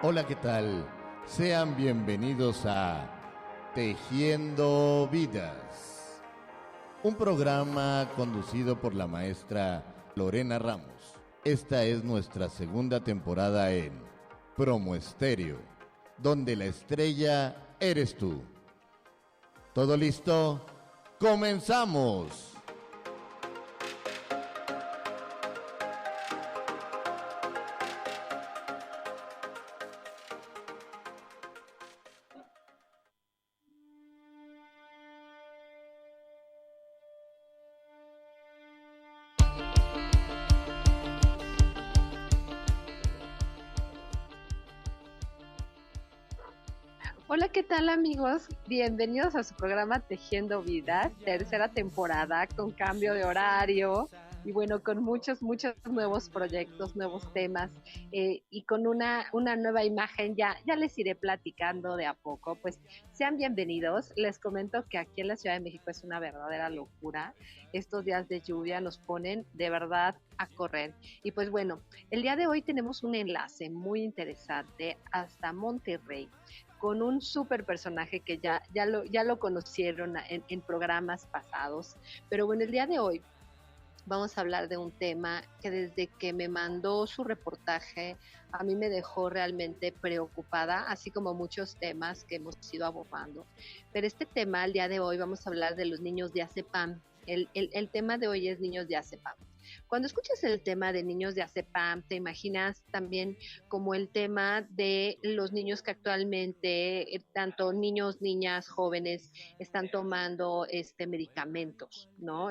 Hola, ¿qué tal? Sean bienvenidos a Tejiendo Vidas, un programa conducido por la maestra Lorena Ramos. Esta es nuestra segunda temporada en Promo Estéreo, donde la estrella eres tú. ¿Todo listo? ¡Comenzamos! Hola, ¿qué tal amigos? Bienvenidos a su programa Tejiendo Vidas, tercera temporada con cambio de horario y bueno, con muchos nuevos proyectos, nuevos temas y con una nueva imagen. Ya les iré platicando de a poco. Pues sean bienvenidos. Les comento que aquí en la Ciudad de México es una verdadera locura. Estos días de lluvia nos ponen de verdad a correr. Y pues bueno, el día de hoy tenemos un enlace muy interesante hasta Monterrey con un súper personaje que ya lo conocieron en programas pasados. Pero bueno, el día de hoy vamos a hablar de un tema que desde que me mandó su reportaje a mí me dejó realmente preocupada, así como muchos temas que hemos ido abordando. Pero este tema, el día de hoy, vamos a hablar de los niños de ACEPAM. El tema de hoy es niños de ACEPAM. Cuando escuchas el tema de niños de ACEPAM, te imaginas también como el tema de los niños que actualmente, tanto niños, niñas, jóvenes, están tomando medicamentos, ¿no?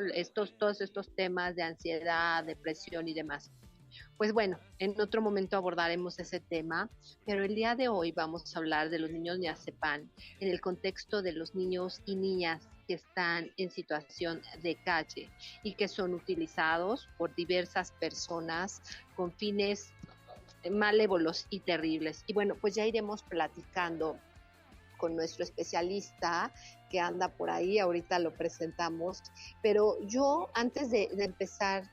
Todos estos temas de ansiedad, depresión y demás. Pues bueno, en otro momento abordaremos ese tema, pero el día de hoy vamos a hablar de los niños Niacepan en el contexto de los niños y niñas que están en situación de calle y que son utilizados por diversas personas con fines malévolos y terribles. Y bueno, pues ya iremos platicando con nuestro especialista que anda por ahí, ahorita lo presentamos, pero yo antes de empezar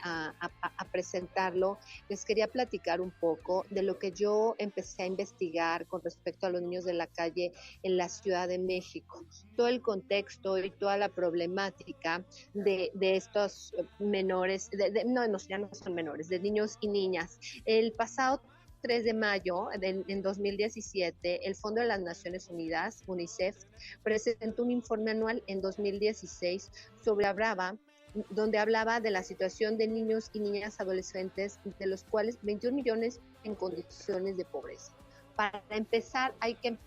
a presentarlo, les quería platicar un poco de lo que yo empecé a investigar con respecto a los niños de la calle en la Ciudad de México, todo el contexto y toda la problemática de estos menores, no, ya no son menores, de niños y niñas. El pasado 3 de mayo en 2017, el Fondo de las Naciones Unidas, UNICEF, presentó un informe anual en 2016 donde hablaba de la situación de niños y niñas adolescentes, de los cuales 21 millones en condiciones de pobreza. Para empezar, hay que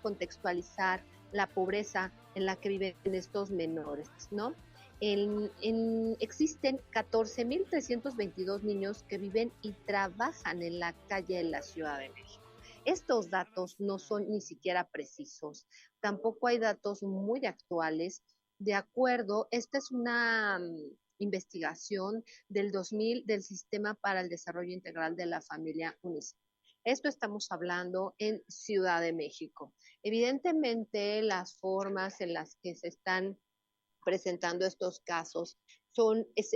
contextualizar la pobreza en la que viven estos menores, ¿no? Existen 14.322 niños que viven y trabajan en la calle de la Ciudad de México. Estos datos no son ni siquiera precisos, tampoco hay datos muy actuales. De acuerdo, esta es una investigación del 2000 del Sistema para el Desarrollo Integral de la Familia UNICEF. Esto estamos hablando en Ciudad de México. Evidentemente, las formas en las que se están presentando estos casos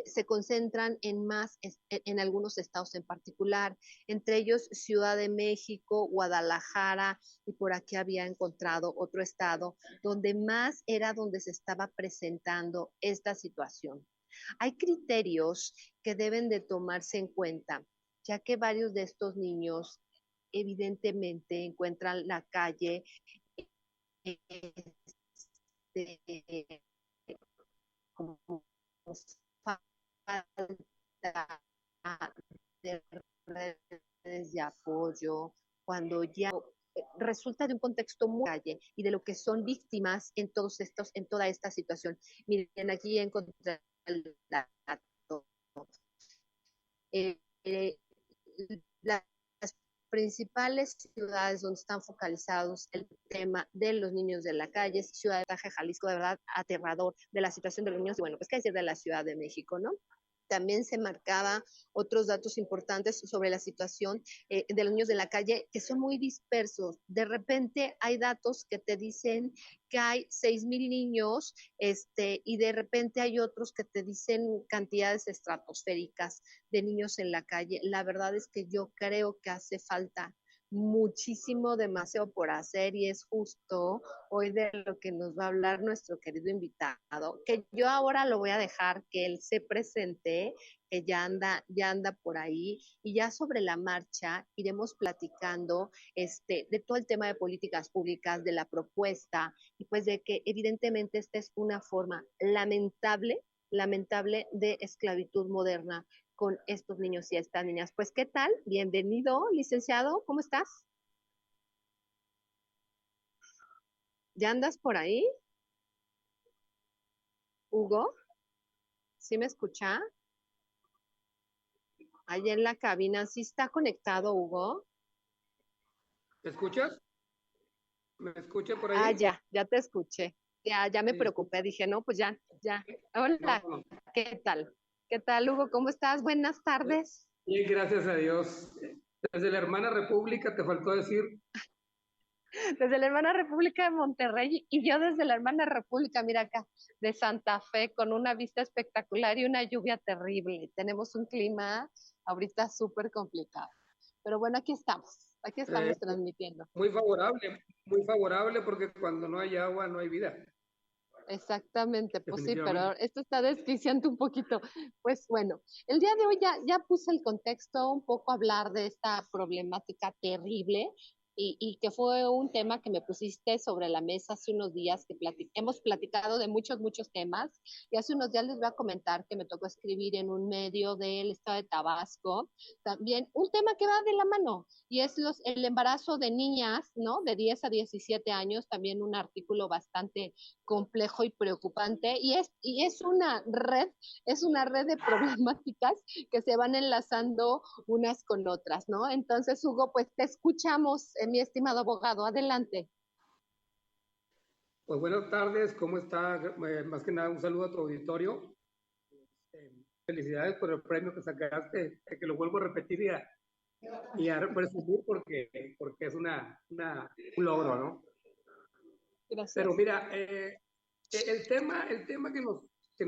se concentran en algunos estados en particular, entre ellos Ciudad de México, Guadalajara, y por aquí había encontrado otro estado donde más era donde se estaba presentando esta situación. Hay criterios que deben de tomarse en cuenta, ya que varios de estos niños evidentemente encuentran la calle este, como falta de redes de apoyo, cuando ya resulta de un contexto muy calle y de lo que son víctimas en toda esta situación. Miren, aquí encontré el dato. Eh, eh, las principales ciudades donde están focalizados el tema de los niños de la calle, Ciudad de Jalisco, de verdad aterrador de la situación de los niños, y bueno, pues qué decir de la Ciudad de México, ¿no? También se marcaba otros datos importantes sobre la situación de los niños de la calle que son muy dispersos. De repente hay datos que te dicen que hay 6,000 niños y de repente hay otros que te dicen cantidades estratosféricas de niños en la calle. La verdad es que yo creo que hace falta muchísimo, demasiado por hacer y es justo hoy de lo que nos va a hablar nuestro querido invitado, que yo ahora lo voy a dejar que él se presente, que ya anda por ahí y ya sobre la marcha iremos platicando de todo el tema de políticas públicas, de la propuesta y pues de que evidentemente esta es una forma lamentable de esclavitud moderna con estos niños y estas niñas. Pues, ¿qué tal? Bienvenido, licenciado, ¿cómo estás? ¿Ya andas por ahí, Hugo? ¿Sí me escucha? Allá en la cabina, ¿sí está conectado, Hugo? ¿Me escuchas? ¿Me escucha por Ah, ahí? ya te escuché. Ya me Sí, preocupé, dije, no, pues ya. no, Hola, no. ¿qué tal? ¿Qué tal, Hugo? ¿Cómo estás? Buenas tardes. Bien, gracias a Dios. Desde la hermana República te faltó decir. Desde la hermana República de Monterrey y yo desde la hermana República, mira acá, de Santa Fe, con una vista espectacular y una lluvia terrible. Tenemos un clima ahorita súper complicado. Pero bueno, aquí eh, estamos transmitiendo. muy favorable porque cuando no hay agua no hay vida, Exactamente, pues sí, pero definitivamente. esto está desquiciante un poquito. Pues bueno, el día de hoy ya puse el contexto, un poco hablar de esta problemática terrible y que fue un tema que me pusiste sobre la mesa hace unos días, que hemos platicado de muchos temas y hace unos días les voy a comentar que me tocó escribir en un medio del estado de Tabasco, también un tema que va de la mano y es el embarazo de niñas, ¿no? De 10 a 17 años, también un artículo bastante complejo y preocupante es una red de problemáticas que se van enlazando unas con otras, ¿no? Entonces, Hugo, pues te escuchamos, mi estimado abogado, adelante. Pues buenas tardes, ¿cómo está? Más que nada un saludo a tu auditorio. Felicidades por el premio que sacaste, que lo vuelvo a repetir y a presumir porque es un logro, ¿no? Pero Gracias. mira, el tema que nos, que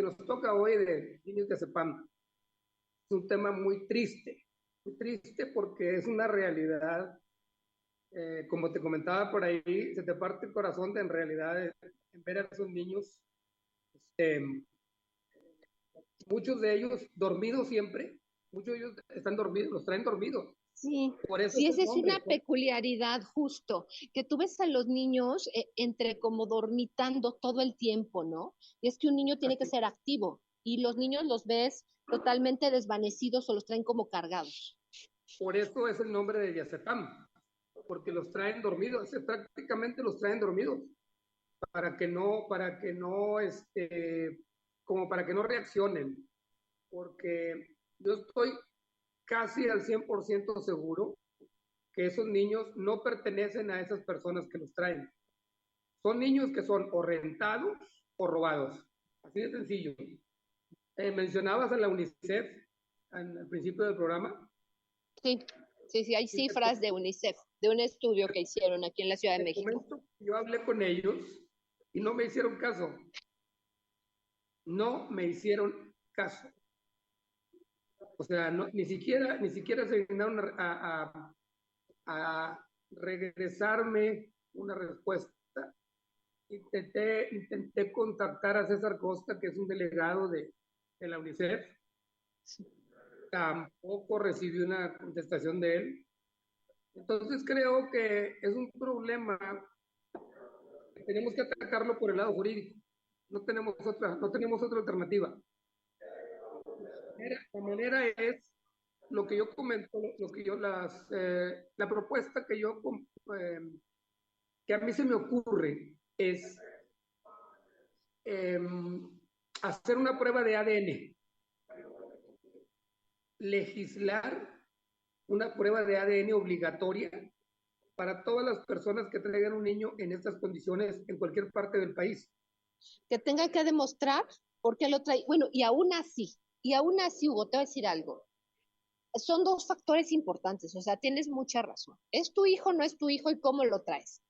nos toca hoy de niños de CEPAM es un tema muy triste porque es una realidad, como te comentaba por ahí, se te parte el corazón de en realidad en ver a esos niños, este, muchos de ellos dormidos siempre, muchos de ellos están dormidos, los traen dormidos, Sí, por eso sí, es esa el es nombre, una peculiaridad justo, que tú ves a los niños entre como dormitando todo el tiempo, ¿no? Y es que un niño tiene que así, ser activo y los niños los ves totalmente desvanecidos o los traen como cargados. por eso es el nombre de Yacetam, porque los traen dormidos, prácticamente los traen dormidos, como para que no reaccionen, porque yo estoy casi al 100% seguro que esos niños no pertenecen a esas personas que los traen. Son niños que son o rentados o robados. Así de sencillo. Mencionabas a la UNICEF al principio del programa. Sí, sí, hay Fíjate, cifras de UNICEF, de un estudio que hicieron aquí en la Ciudad de te México. comento, yo hablé con ellos y no me hicieron caso. No me hicieron caso. O sea, no, ni siquiera se dignaron a regresarme una respuesta. Intenté contactar a César Costa, que es un delegado de la UNICEF. Tampoco recibí una contestación de él. Entonces creo que es un problema que tenemos que atacarlo por el lado jurídico. No tenemos otra alternativa. La manera es lo que yo comento, lo que yo la propuesta que a mí se me ocurre es eh, hacer una prueba de ADN, legislar una prueba de ADN obligatoria para todas las personas que traigan un niño en estas condiciones en cualquier parte del país. Que tenga que demostrar por qué lo trae. Bueno, y aún así, Hugo, te voy a decir algo. Son dos factores importantes, o sea, tienes mucha razón. ¿Es tu hijo, no es tu hijo y cómo lo traes?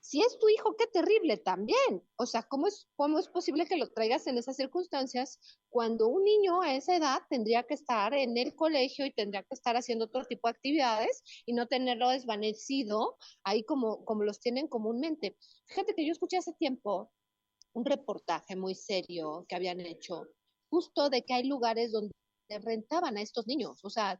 Si es tu hijo, qué terrible también. O sea, cómo es posible que lo traigas en esas circunstancias cuando un niño a esa edad tendría que estar en el colegio y tendría que estar haciendo otro tipo de actividades y no tenerlo desvanecido ahí como los tienen comúnmente? Fíjate que yo escuché hace tiempo un reportaje muy serio que habían hecho justo de que hay lugares donde rentaban a estos niños. O sea,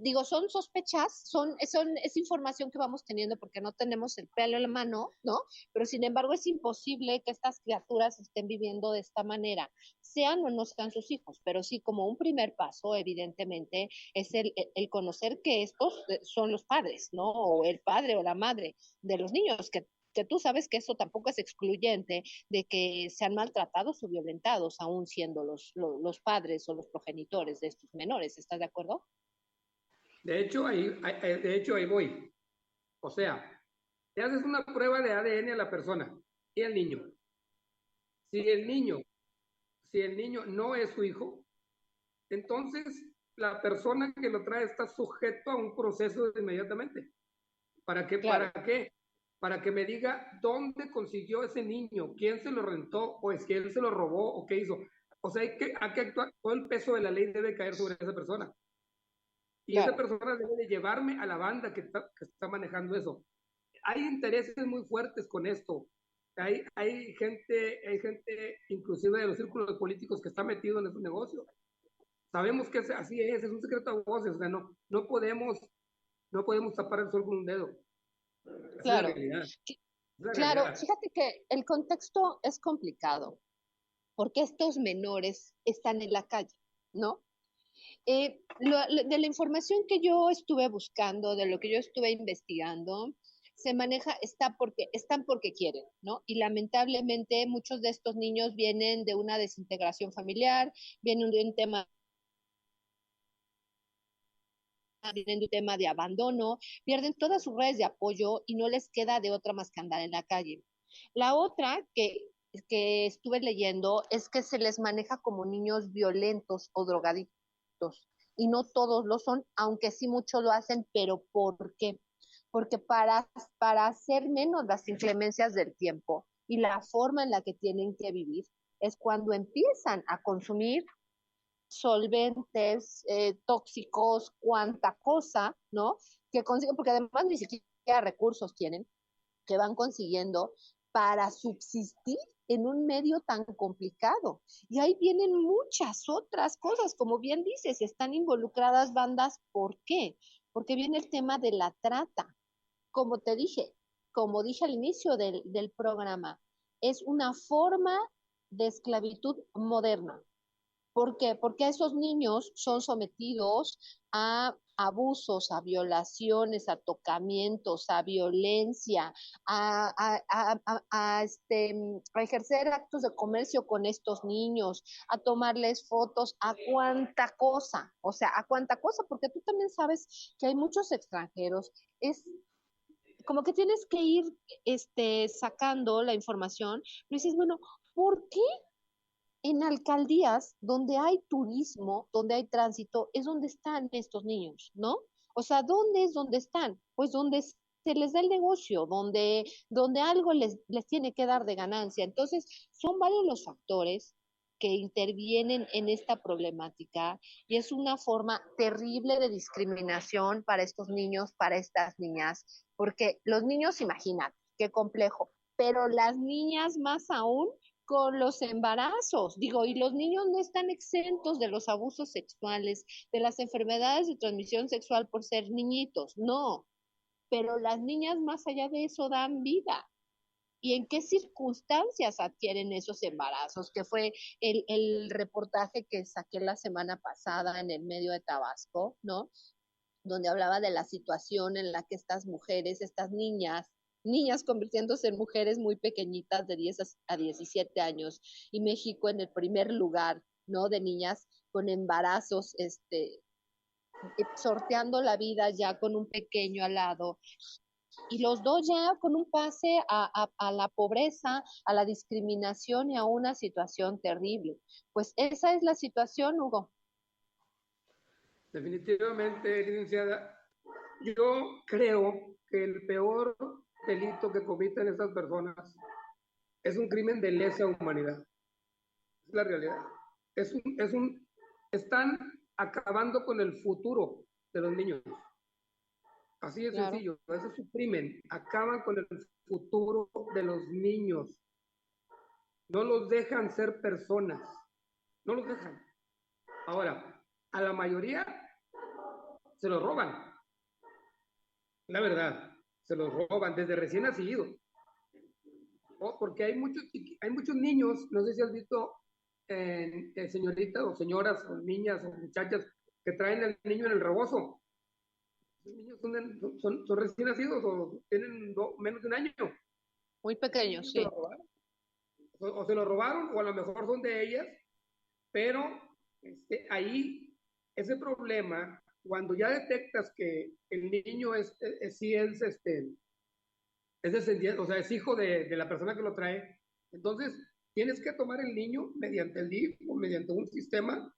digo, son sospechas, es información que vamos teniendo porque no tenemos el pelo en la mano, ¿no? Pero sin embargo es imposible que estas criaturas estén viviendo de esta manera, sean o no sean sus hijos, pero sí como un primer paso, evidentemente, es el conocer que estos son los padres, ¿no? O el padre o la madre de los niños, que tú sabes que eso tampoco es excluyente de que sean maltratados o violentados, aún siendo los padres o los progenitores de estos menores. ¿Estás de acuerdo? De hecho, ahí voy. O sea, te haces una prueba de ADN a la persona y al niño. Si el niño, si el niño no es su hijo, entonces la persona que lo trae está sujeto a un proceso inmediatamente. ¿Para qué? Claro. ¿Para qué? Para que me diga dónde consiguió ese niño, quién se lo rentó, o es que él se lo robó, o qué hizo. O sea, hay que actuar, todo el peso de la ley debe caer sobre esa persona. Y esa Claro. persona debe de llevarme a la banda que está manejando eso. Hay intereses muy fuertes con esto. Hay gente, inclusive de los círculos políticos, que está metido en esos negocios. Sabemos que así es un secreto a voces. O sea, no podemos tapar el sol con un dedo. Esa es la Claro. realidad. Es la Claro, realidad. fíjate que el contexto es complicado porque estos menores están en la calle, ¿no? De la información que yo estuve buscando, de lo que yo estuve investigando, se maneja, están porque quieren, ¿no? Y lamentablemente muchos de estos niños vienen de una desintegración familiar, vienen de un tema vienen de un tema de abandono, pierden todas sus redes de apoyo y no les queda de otra más que andar en la calle. La otra que estuve leyendo es que se les maneja como niños violentos o drogadictos y no todos lo son, aunque sí muchos lo hacen, pero ¿por qué? Porque para hacer menos las inclemencias del tiempo y la forma en la que tienen que vivir es cuando empiezan a consumir solventes, tóxicos, cuanta cosa, ¿no? Que consiguen, porque además ni siquiera recursos tienen, que van consiguiendo para subsistir en un medio tan complicado. Y ahí vienen muchas otras cosas, como bien dices, están involucradas bandas, ¿por qué? Porque viene el tema de la trata. Como te dije, como dije al inicio del programa, es una forma de esclavitud moderna. ¿Por qué? Porque esos niños son sometidos a abusos, a violaciones, a tocamientos, a violencia, a ejercer actos de comercio con estos niños, a tomarles fotos, a cuánta cosa, o sea, a cuánta cosa, porque tú también sabes que hay muchos extranjeros. Es como que tienes que ir sacando la información, pero dices, bueno, ¿por qué en alcaldías donde hay turismo, donde hay tránsito, es donde están estos niños, ¿no? O sea, ¿dónde es donde están? Pues donde se les da el negocio, donde algo les tiene que dar de ganancia. Entonces, son varios los factores que intervienen en esta problemática y es una forma terrible de discriminación para estos niños, para estas niñas, porque los niños, imagínate, qué complejo, pero las niñas más aún con los embarazos. Digo, y los niños no están exentos de los abusos sexuales, de las enfermedades de transmisión sexual por ser niñitos, no. Pero las niñas más allá de eso dan vida. ¿Y en qué circunstancias adquieren esos embarazos? Que fue el reportaje que saqué la semana pasada en el medio de Tabasco, ¿no? Donde hablaba de la situación en la que estas mujeres, estas niñas convirtiéndose en mujeres muy pequeñitas de 10 a 17 años, y México en el primer lugar, ¿no? De niñas con embarazos, sorteando la vida ya con un pequeño al lado, y los dos ya con un pase a la pobreza, a la discriminación y a una situación terrible. Pues esa es la situación, Hugo. Definitivamente, licenciada, yo creo que el peor delito que comiten estas personas es un crimen de lesa humanidad. Es la realidad. Están acabando con el futuro de los niños. Así de sencillo, ese es su crimen. Acaban con el futuro de los niños. No los dejan ser personas. No los dejan. Ahora, a la mayoría se los roban. La verdad, se los roban desde recién nacido. Porque hay muchos niños, no sé si has visto, señoritas o señoras o niñas o muchachas que traen al niño en el rebozo. Los niños son recién nacidos o tienen menos de un año. Muy pequeños, sí. O se lo robaron o a lo mejor son de ellas, pero ahí ese problema, cuando ya detectas que el niño es descendiente, o sea, es hijo de la persona que lo trae, entonces tienes que tomar el niño mediante el DIF o mediante un sistema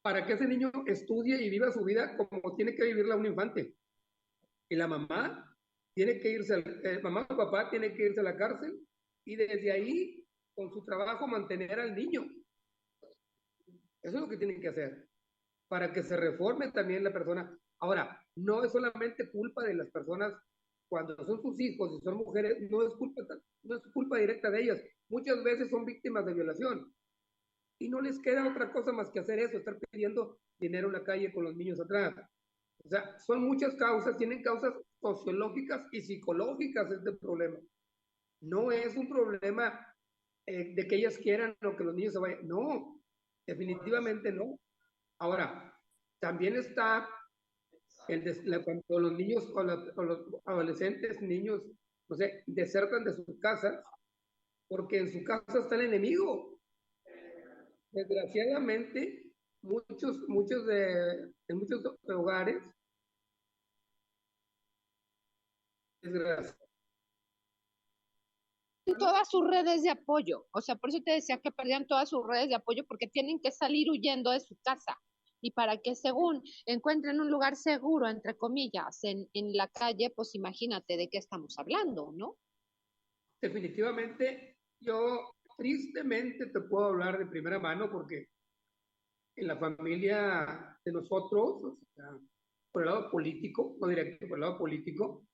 para que ese niño estudie y viva su vida como tiene que vivirla un infante. Y la mamá tiene que irse, mamá o papá tiene que irse a la cárcel y desde ahí, con su trabajo, mantener al niño. Eso es lo que tienen que hacer, para que se reforme también la persona. Ahora, no es solamente culpa de las personas cuando son sus hijos y son mujeres, no es culpa directa de ellas. Muchas veces son víctimas de violación y no les queda otra cosa más que hacer eso, estar pidiendo dinero en la calle con los niños atrás. O sea, son muchas causas, tienen causas sociológicas y psicológicas este problema. No es un problema de que ellas quieran o que los niños se vayan. No, definitivamente no. Ahora, también está cuando los niños o los adolescentes, niños, no sé, desertan de sus casas porque en su casa está el enemigo. Desgraciadamente, en muchos hogares, todas sus redes de apoyo, o sea, por eso te decía que perdían todas sus redes de apoyo porque tienen que salir huyendo de su casa y para que según encuentren un lugar seguro, entre comillas, en la calle, pues imagínate de qué estamos hablando, ¿no? Definitivamente, yo tristemente te puedo hablar de primera mano porque en la familia de nosotros, o sea, por el lado político, no directo, por el lado político,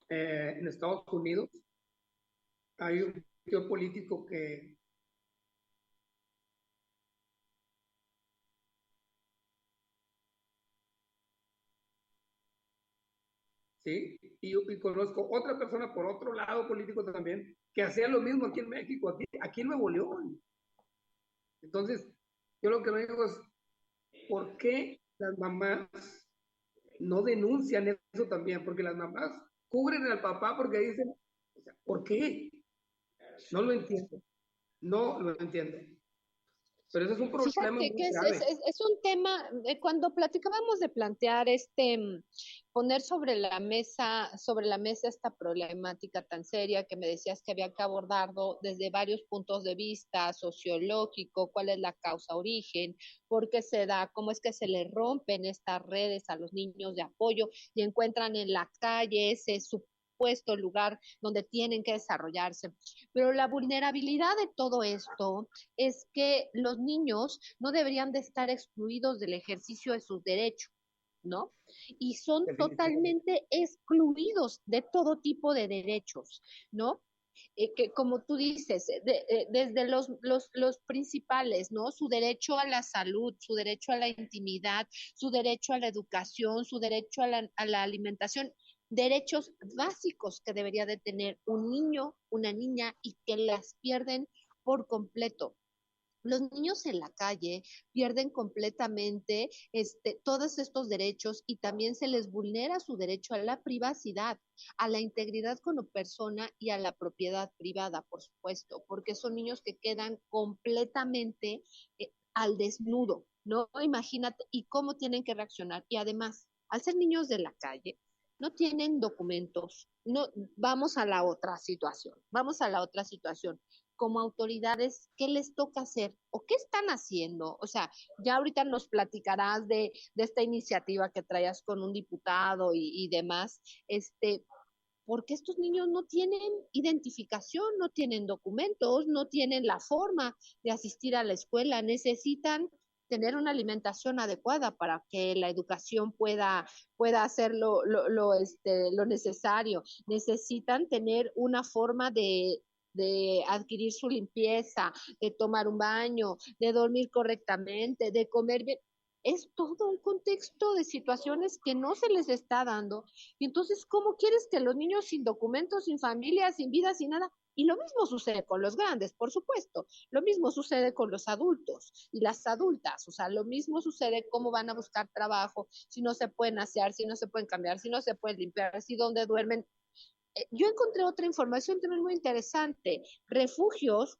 en Estados Unidos, hay un tío político que ¿sí? Y conozco otra persona por otro lado político también que hacía lo mismo aquí en México, aquí en Nuevo León. Entonces, yo lo que me digo es, ¿por qué las mamás no denuncian eso también? Porque las mamás cubren al papá porque dicen, o sea, ¿por qué? No lo entiendo, no lo entiendo. Pero eso es un problema Fíjate muy que grave. es un tema, cuando platicábamos de plantear poner sobre la mesa esta problemática tan seria que me decías que había que abordarlo desde varios puntos de vista, sociológico, cuál es la causa origen, por qué se da, cómo es que se le rompen estas redes a los niños de apoyo y encuentran en la calle ese supuesto lugar donde tienen que desarrollarse. Pero la vulnerabilidad de todo esto es que los niños no deberían de estar excluidos del ejercicio de sus derechos, ¿no? Y son totalmente excluidos de todo tipo de derechos, ¿no? Que como tú dices, desde los principales, ¿no? Su derecho a la salud, su derecho a la intimidad, su derecho a la educación, su derecho a la alimentación, derechos básicos que debería de tener un niño, una niña y que las pierden por completo. Los niños en la calle pierden completamente todos estos derechos y también se les vulnera su derecho a la privacidad, a la integridad como persona y a la propiedad privada, por supuesto, porque son niños que quedan completamente al desnudo, ¿no? Imagínate, y cómo tienen que reaccionar. Y además, al ser niños de la calle, no tienen documentos. No, vamos a la otra situación como autoridades, ¿qué les toca hacer o qué están haciendo? O sea, ya ahorita nos platicarás de esta iniciativa que traías con un diputado y demás, porque estos niños no tienen identificación, no tienen documentos, no tienen la forma de asistir a la escuela, necesitan tener una alimentación adecuada para que la educación pueda hacer lo necesario. Necesitan tener una forma de adquirir su limpieza, de tomar un baño, de dormir correctamente, de comer bien. Es todo un contexto de situaciones que no se les está dando. Y entonces, ¿cómo quieres que los niños sin documentos, sin familia, sin vida, sin nada? Y lo mismo sucede con los grandes, por supuesto. Lo mismo sucede con los adultos y las adultas. O sea, lo mismo sucede cómo van a buscar trabajo, si no se pueden asear, si no se pueden cambiar, si no se pueden limpiar, si dónde duermen. Yo encontré otra información también muy interesante. Refugios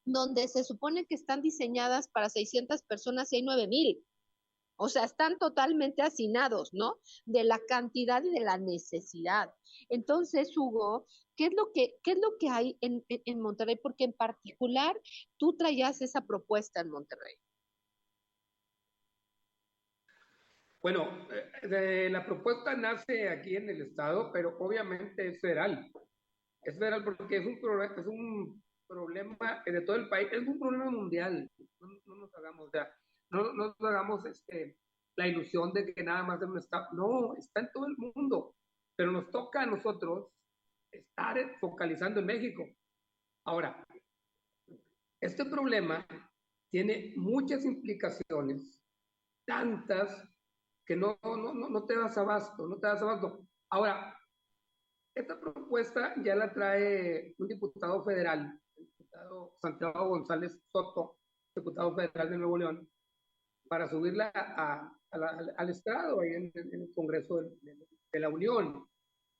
donde se supone que están diseñadas para 600 personas y hay 9,000. O sea, están totalmente hacinados, ¿no? De la cantidad y de la necesidad. Entonces, Hugo, qué es lo que hay en Monterrey? Porque en particular tú traías esa propuesta en Monterrey. Bueno, la propuesta nace aquí en el estado, pero obviamente es federal. Es federal porque es un problema de todo el país, es un problema mundial. No nos hagamos, o sea, no nos hagamos la ilusión de que nada más en un estado. No, está en todo el mundo, pero nos toca a nosotros estar focalizando en México. Ahora, este problema tiene muchas implicaciones, tantas que no te das abasto, no te das abasto. Ahora, esta propuesta ya la trae un diputado federal, el diputado Santiago González Soto, diputado federal de Nuevo León, para subirla al estrado, ahí en el Congreso de la Unión.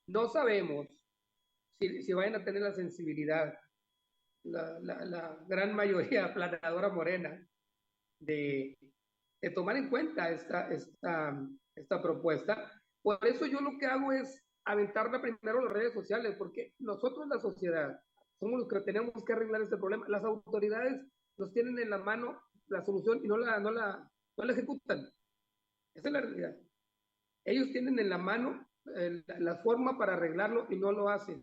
No sabemos si vayan a tener la sensibilidad, la gran mayoría aplanadora morena, de, de tomar en cuenta esta propuesta. Por eso yo lo que hago es aventarla primero a las redes sociales, porque nosotros, la sociedad, somos los que tenemos que arreglar este problema. Las autoridades nos tienen en la mano la solución y no la ejecutan. Esa es la realidad. Ellos tienen en la mano la forma para arreglarlo y no lo hacen.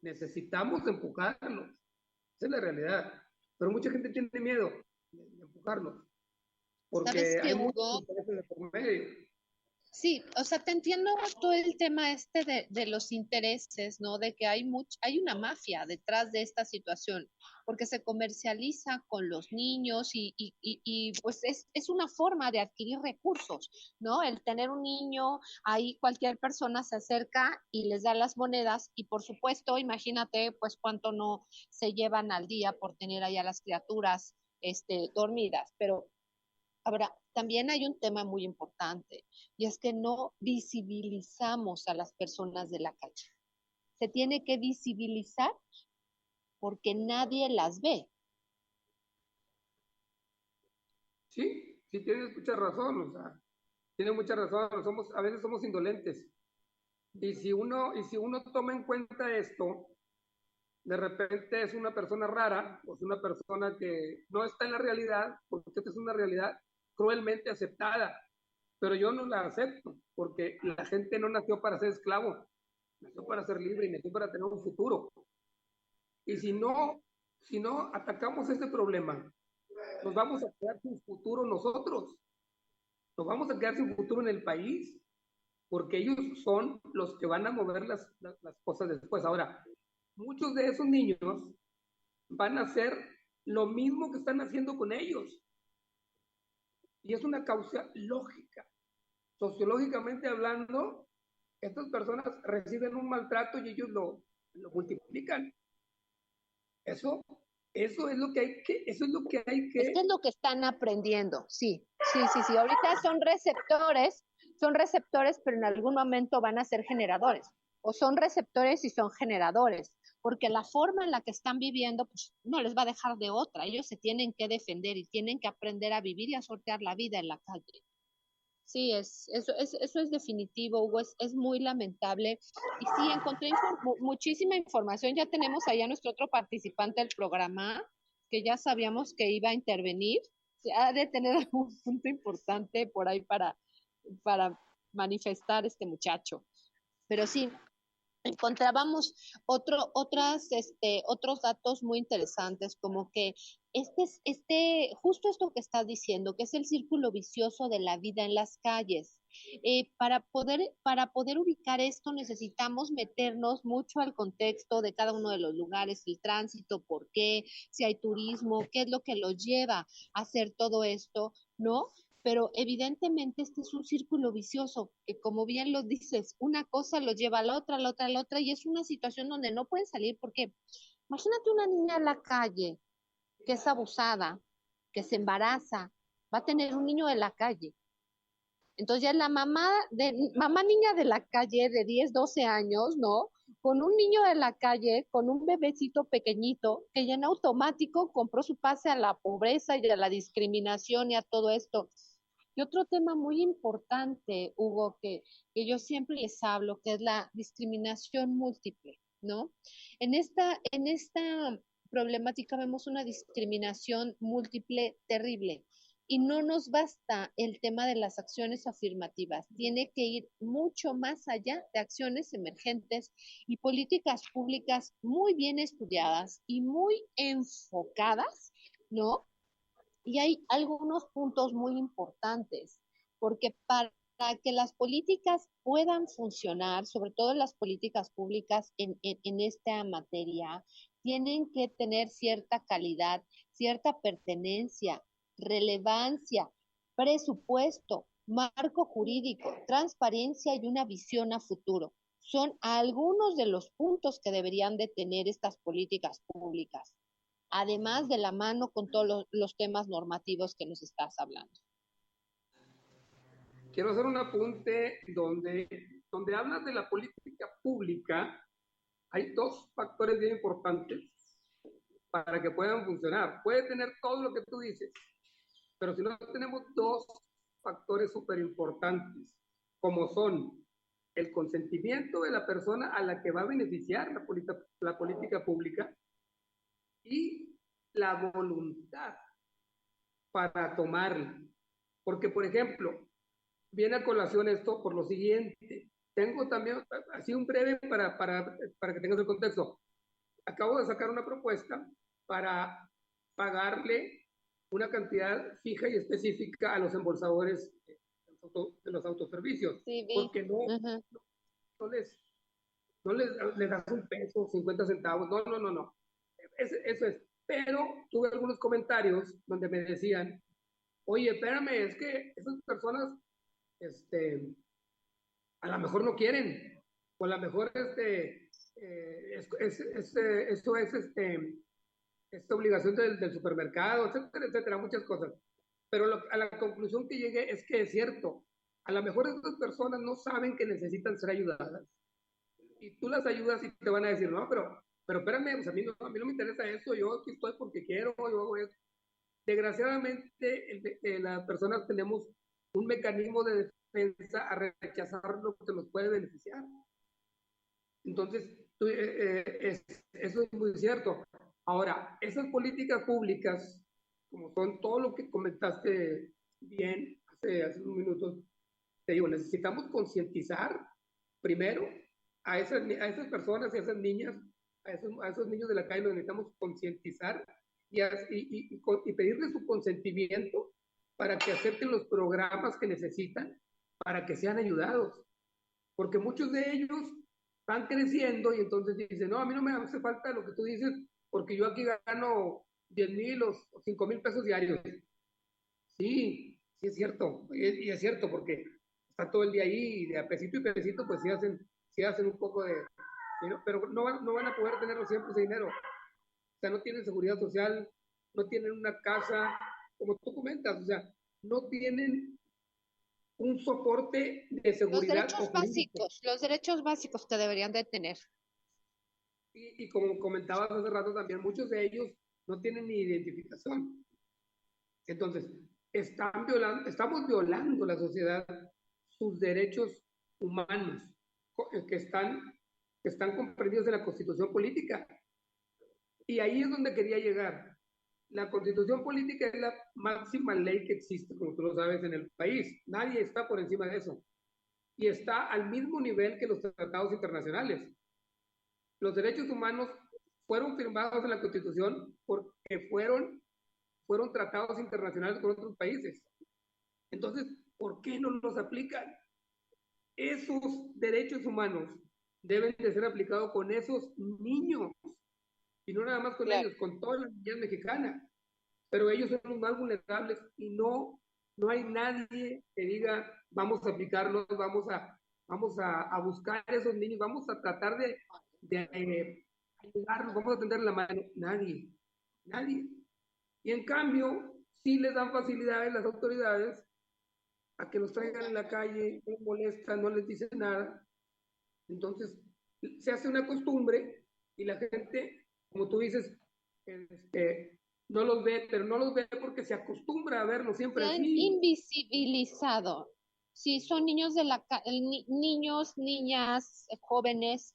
Necesitamos empujarlos. Esa es la realidad. Pero mucha gente tiene miedo de empujarlos, ¿Sabes porque qué, hay muchos Hugo? intereses de por medio. Sí, o sea, te entiendo todo el tema de los intereses, ¿no? De que hay una mafia detrás de esta situación, porque se comercializa con los niños y pues es una forma de adquirir recursos, ¿no? El tener un niño, ahí cualquier persona se acerca y les da las monedas y por supuesto, imagínate pues cuánto no se llevan al día por tener allá las criaturas, dormidas, pero ahora, también hay un tema muy importante y es que no visibilizamos a las personas de la calle. Se tiene que visibilizar porque nadie las ve. Sí, tienes mucha razón, o sea, tiene mucha razón, a veces somos indolentes. Y si uno toma en cuenta esto, de repente es una persona rara, o es una persona que no está en la realidad, porque esta es una realidad cruelmente aceptada, pero yo no la acepto, porque la gente no nació para ser esclavo, nació para ser libre y nació para tener un futuro. Y si no atacamos este problema, nos vamos a quedar sin futuro nosotros, nos vamos a quedar sin futuro en el país, porque ellos son los que van a mover las cosas después. Ahora, muchos de esos niños van a hacer lo mismo que están haciendo con ellos. Y es una causa lógica. Sociológicamente hablando, estas personas reciben un maltrato y ellos lo multiplican. Eso, eso es lo que hay Esto que. es lo que están aprendiendo, sí, sí, sí, sí. Ahorita son receptores, pero en algún momento van a ser generadores. O son receptores y son generadores, porque la forma en la que están viviendo, pues no les va a dejar de otra. Ellos se tienen que defender y tienen que aprender a vivir y a sortear la vida en la calle. Sí, eso es definitivo, Hugo, es muy lamentable. Y sí, encontré muchísima información. Ya tenemos allá nuestro otro participante del programa, que ya sabíamos que iba a intervenir. Se ha de tener algún punto importante por ahí para manifestar este muchacho. Pero sí, encontrábamos otros datos muy interesantes, como que justo esto que estás diciendo, que es el círculo vicioso de la vida en las calles. Para poder ubicar esto necesitamos meternos mucho al contexto de cada uno de los lugares, el tránsito, por qué, si hay turismo, qué es lo que los lleva a hacer todo esto, ¿no? Pero evidentemente este es un círculo vicioso, que como bien lo dices, una cosa lo lleva a la otra, a la otra, a la otra, y es una situación donde no pueden salir porque imagínate una niña en la calle que es abusada, que se embaraza, va a tener un niño de la calle. Entonces ya es la mamá niña de la calle de 10 12 años, ¿no? Con un niño de la calle, con un bebecito pequeñito, que ya en automático compró su pase a la pobreza y a la discriminación y a todo esto. Y otro tema muy importante, Hugo, que yo siempre les hablo, que es la discriminación múltiple, ¿no? En esta problemática vemos una discriminación múltiple terrible. Y no nos basta el tema de las acciones afirmativas, tiene que ir mucho más allá de acciones emergentes y políticas públicas muy bien estudiadas y muy enfocadas, ¿no? Y hay algunos puntos muy importantes, porque para que las políticas puedan funcionar, sobre todo las políticas públicas en esta materia, tienen que tener cierta calidad, cierta pertenencia, relevancia, presupuesto, marco jurídico, transparencia y una visión a futuro. Son algunos de los puntos que deberían de tener estas políticas públicas, además de la mano con todos los temas normativos que nos estás hablando. Quiero hacer un apunte donde hablas de la política pública. Hay dos factores bien importantes para que puedan funcionar. Puede tener todo lo que tú dices, pero si no tenemos dos factores súper importantes, como son el consentimiento de la persona a la que va a beneficiar la política pública y la voluntad para tomarla. Porque, por ejemplo, viene a colación esto por lo siguiente. Tengo también, así un breve para que tengas el contexto. Acabo de sacar una propuesta para pagarle una cantidad fija y específica a los embolsadores de los autoservicios, Sí, porque no les, les das un peso, 50 centavos, no. Eso es. Pero tuve algunos comentarios donde me decían, oye, espérame, es que esas personas, a lo mejor no quieren, o a lo mejor esto es esta obligación del supermercado, etcétera, etcétera, muchas cosas. Pero a la conclusión que llegué es que es cierto, a lo mejor estas personas no saben que necesitan ser ayudadas, y tú las ayudas y te van a decir, no, pero espérame, pues a mí no me interesa eso, yo aquí estoy porque quiero, yo hago eso. Desgraciadamente, las personas tenemos un mecanismo de defensa a rechazar lo que nos puede beneficiar. Entonces, eso es muy cierto. Ahora, esas políticas públicas, como son todo lo que comentaste bien hace unos minutos, te digo, necesitamos concientizar primero a esas personas y a esas niñas, a esos niños de la calle, los necesitamos concientizar y pedirles su consentimiento para que acepten los programas que necesitan para que sean ayudados. Porque muchos de ellos van creciendo y entonces dicen, no, a mí no me hace falta lo que tú dices porque yo aquí gano 10,000 o 5,000 pesos diarios. Sí, sí es cierto, y es cierto porque están todo el día ahí y de a pesito y pesito pues sí hacen un poco de, pero no van a poder tenerlo siempre ese dinero. O sea, no tienen seguridad social, no tienen una casa, como tú comentas, o sea, no tienen un soporte de seguridad o jurídico. Los derechos básicos que deberían de tener. Y como comentabas hace rato también, muchos de ellos no tienen ni identificación. Entonces, estamos violando la sociedad, sus derechos humanos, que están comprendidos en la Constitución Política. Y ahí es donde quería llegar. La Constitución Política es la máxima ley que existe, como tú lo sabes, en el país. Nadie está por encima de eso. Y está al mismo nivel que los tratados internacionales. los derechos humanos fueron firmados en la Constitución porque fueron tratados internacionales con otros países. Entonces, ¿por qué no los aplican? Esos derechos humanos deben de ser aplicados con esos niños, y no nada más con ellos, con todas las niñas mexicanas. Pero ellos son los más vulnerables y no hay nadie que diga, vamos a aplicarlos, vamos a buscar a esos niños, vamos a tratar de ayudarlos, vamos a tender la mano. Nadie. Y en cambio, sí les dan facilidades las autoridades a que los traigan en la calle, no molestan, no les dicen nada. Entonces, se hace una costumbre y la gente, como tú dices, no los ve, pero no los ve porque se acostumbra a verlos siempre se han así. invisibilizado. Sí, son niños niños, niñas, jóvenes,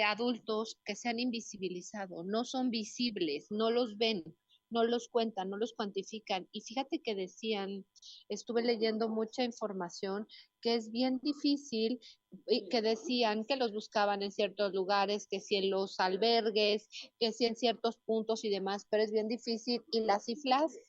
adultos que se han invisibilizado, no son visibles, no los ven, no los cuentan, no los cuantifican. Y fíjate que decían, estuve leyendo mucha información que es bien difícil, que decían que los buscaban en ciertos lugares, que si en los albergues, que si en ciertos puntos y demás, pero es bien difícil. Y las cifras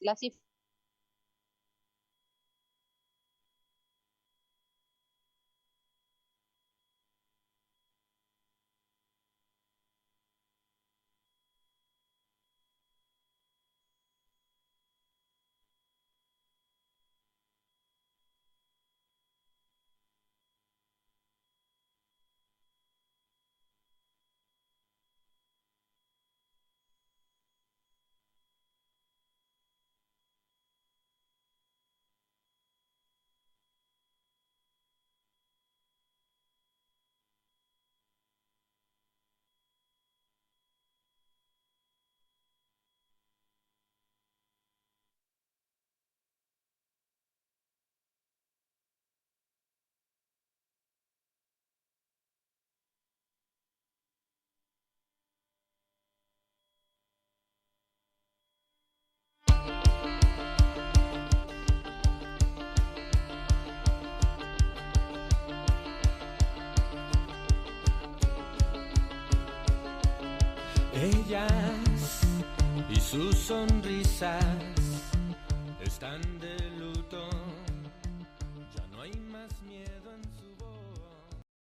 Ellas y sus sonrisas están de